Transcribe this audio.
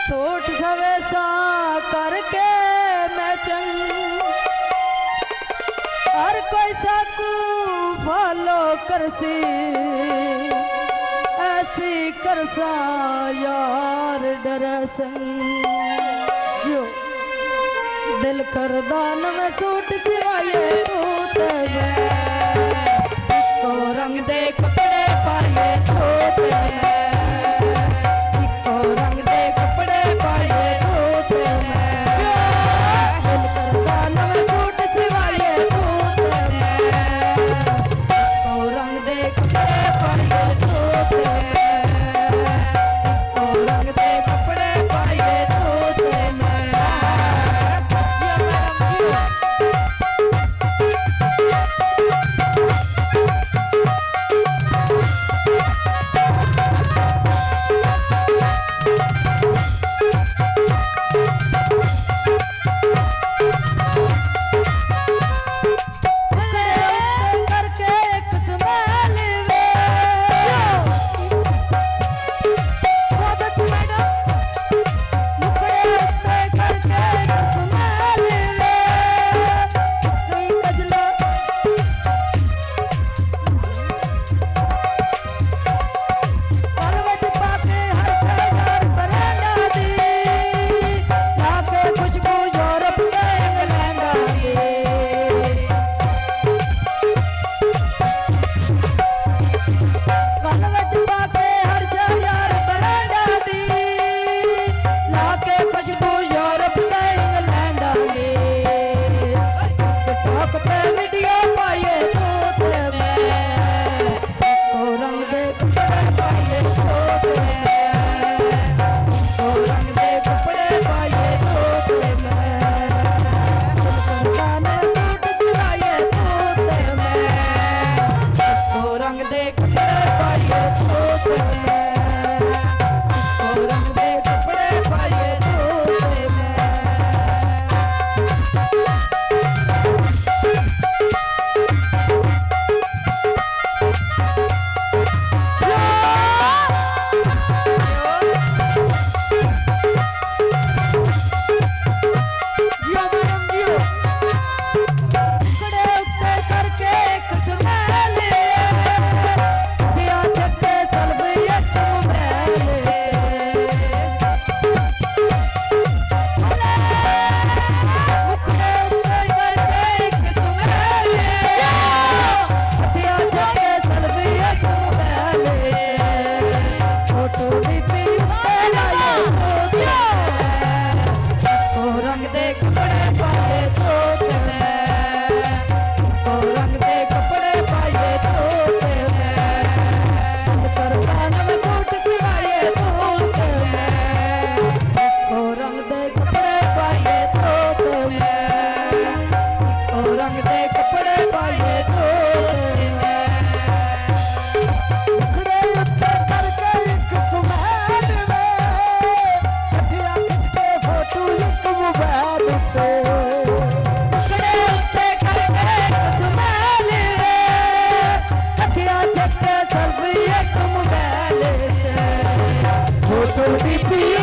छोट सवेसा करके मैं चंग हर कोई साकू फॉलो करसी ऐसी करसा यार डरसंग दिल कर दान में सूट सिवाये तूत में इसको रंग दे कपड़े पाए तूत में इसको रंग दे कपड़े पाए तूत में दिल कर दान में सूट सिवाये तूत में इसको रंग दे कपड़े पाए तूत में इसको रंग दे कपड़े पाए तूत में छोटी